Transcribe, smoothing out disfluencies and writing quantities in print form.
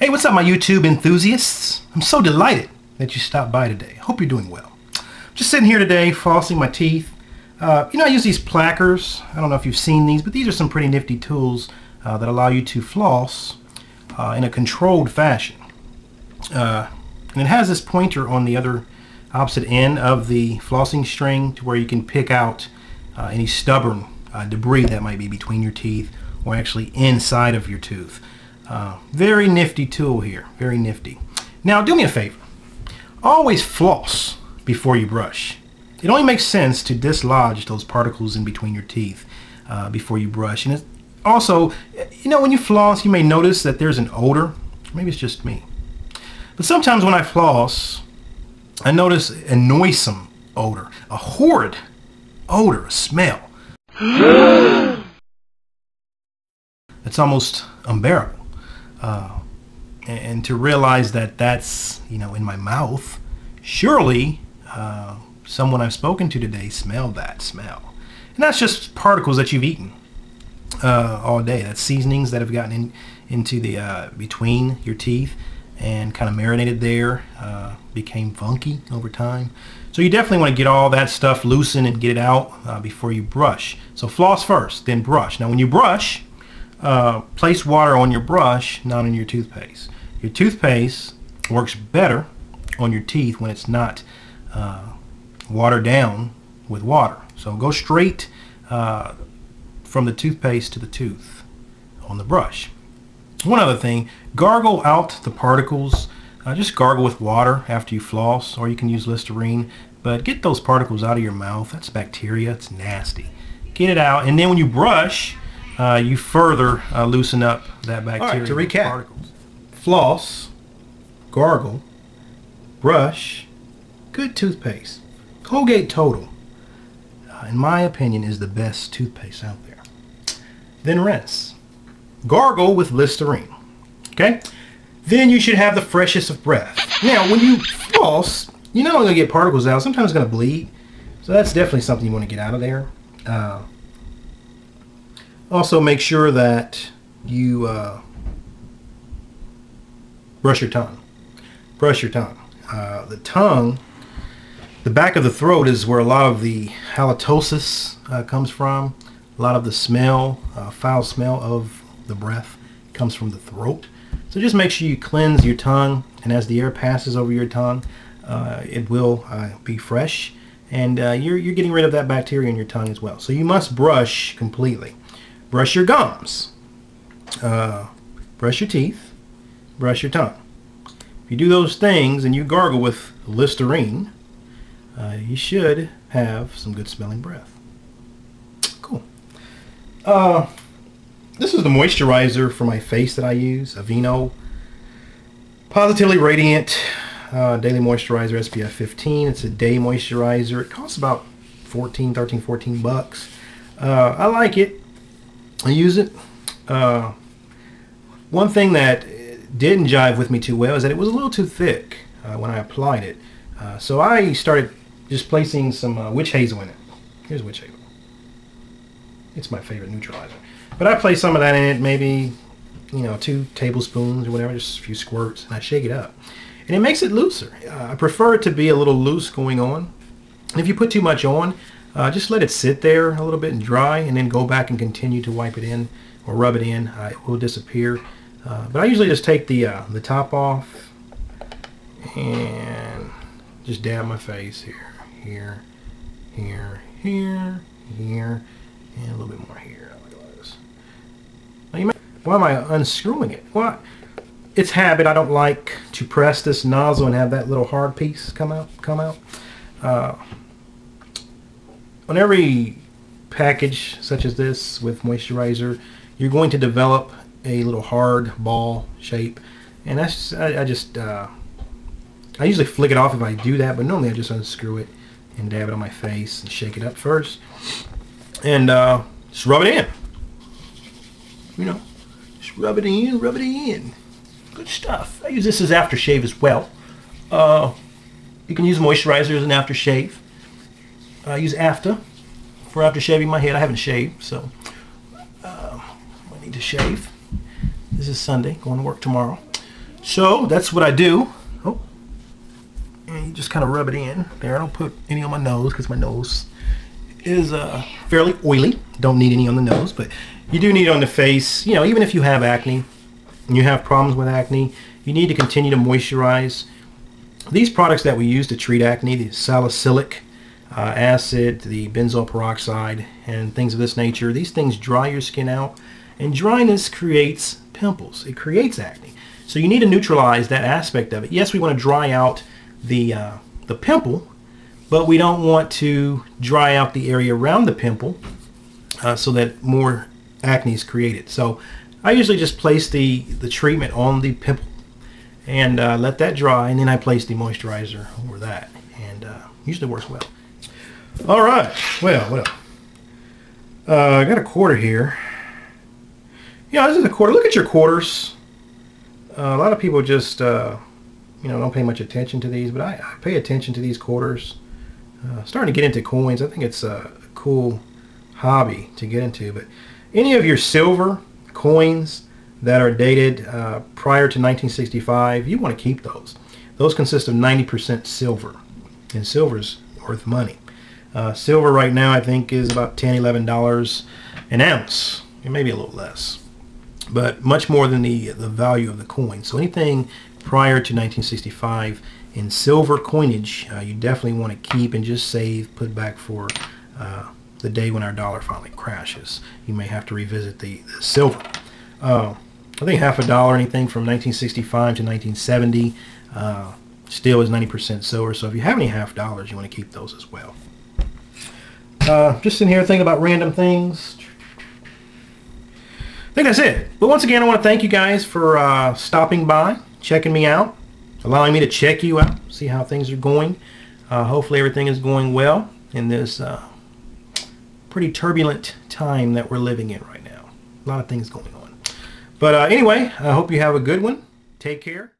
Hey, what's up my YouTube enthusiasts? I'm so delighted that you stopped by today. I hope you're doing well. Just sitting here today flossing my teeth. I use these plackers. I don't know if you've seen these, but these are some pretty nifty tools that allow you to floss in a controlled fashion. And it has this pointer on the other opposite end of the flossing string to where you can pick out any stubborn debris that might be between your teeth or actually inside of your tooth. Very nifty tool here, very nifty. Now do me a favor, always floss before you brush. It only makes sense to dislodge those particles in between your teeth before you brush. And it's also, when you floss, you may notice that there's an odor. Maybe it's just me. But sometimes when I floss, I notice a noisome odor, a horrid odor, a smell. It's almost unbearable. And to realize that that's, in my mouth, surely someone I've spoken to today smelled that smell. And that's just particles that you've eaten all day. That's seasonings that have gotten into the between your teeth and kind of marinated there, became funky over time. So you definitely want to get all that stuff loosened and get it out before you brush. So floss first, then brush. Now when you brush, place water on your brush, not on your toothpaste. Your toothpaste works better on your teeth when it's not watered down with water. So go straight from the toothpaste to the tooth on the brush. One other thing, gargle out the particles. Just gargle with water after you floss, or you can use Listerine, but get those particles out of your mouth. That's bacteria, it's nasty. Get it out, and then when you brush, you further loosen up that bacteria. All right, to recap, particles. Floss, gargle, brush, good toothpaste. Colgate Total, in my opinion, is the best toothpaste out there. Then rinse. Gargle with Listerine. Okay? Then you should have the freshest of breath. Now, when you floss, you're not only going to get particles out, sometimes it's going to bleed. So that's definitely something you want to get out of there. Also, make sure that you brush your tongue. Brush your tongue. The tongue, the back of the throat is where a lot of the halitosis comes from. A lot of the smell, foul smell of the breath comes from the throat. So just make sure you cleanse your tongue, and as the air passes over your tongue, it will be fresh, and you're getting rid of that bacteria in your tongue as well. So you must brush completely. Brush your gums, brush your teeth, brush your tongue. If you do those things and you gargle with Listerine, you should have some good smelling breath. Cool. This is the moisturizer for my face that I use, Aveeno Positively Radiant Daily Moisturizer SPF 15. It's a day moisturizer. It costs about 14 bucks. I like it. I use it. One thing that didn't jive with me too well is that it was a little too thick when I applied it. So I started just placing some witch hazel in it. Here's witch hazel. It's my favorite neutralizer. But I place some of that in it, maybe 2 tablespoons or whatever, just a few squirts, and I shake it up. And it makes it looser. I prefer it to be a little loose going on. And if you put too much on, just let it sit there a little bit and dry, and then go back and continue to wipe it in or rub it in. It will disappear. But I usually just take the top off and just dab my face here, here, here, here, here, and a little bit more here. Look at this. Now you may, why am I unscrewing it? Well, it's habit. I don't like to press this nozzle and have that little hard piece come out. On every package such as this with moisturizer, you're going to develop a little hard ball shape, and that's I usually flick it off if I do that, but normally I just unscrew it and dab it on my face and shake it up first, and just rub it in. Just rub it in, rub it in. Good stuff. I use this as aftershave as well. You can use moisturizer as an aftershave. I use After for after shaving my head. I haven't shaved, so I need to shave. This is Sunday, going to work tomorrow. So that's what I do. Oh, and you just kind of rub it in there. I don't put any on my nose because my nose is fairly oily. Don't need any on the nose, but you do need it on the face. You know, even if you have acne and you have problems with acne, you need to continue to moisturize. These products that we use to treat acne, the salicylic acid, the benzoyl peroxide, and things of this nature, these things dry your skin out, and dryness creates pimples. It creates acne. So you need to neutralize that aspect of it. Yes, we want to dry out the pimple, but we don't want to dry out the area around the pimple so that more acne is created. So I usually just place the treatment on the pimple and let that dry, and then I place the moisturizer over that, and usually works well. All right, well, what else? I got a quarter here. Yeah, this is a quarter. Look at your quarters. A lot of people just don't pay much attention to these, but I pay attention to these quarters. Starting to get into coins. I think it's a cool hobby to get into. But any of your silver coins that are dated prior to 1965, you want to keep those. Those consist of 90% silver, and silver's worth money. Silver right now I think is about $10, $11 an ounce, and maybe a little less, but much more than the value of the coin. So anything prior to 1965 in silver coinage, you definitely want to keep and just save, put back for the day when our dollar finally crashes. You may have to revisit the silver. I think half a dollar, anything from 1965 to 1970, still is 90% silver. So if you have any half dollars, you want to keep those as well. Just sitting here thinking about random things. I think that's it. But once again, I want to thank you guys for stopping by, checking me out, allowing me to check you out, see how things are going. Hopefully everything is going well in this pretty turbulent time that we're living in right now. A lot of things going on. But anyway, I hope you have a good one. Take care.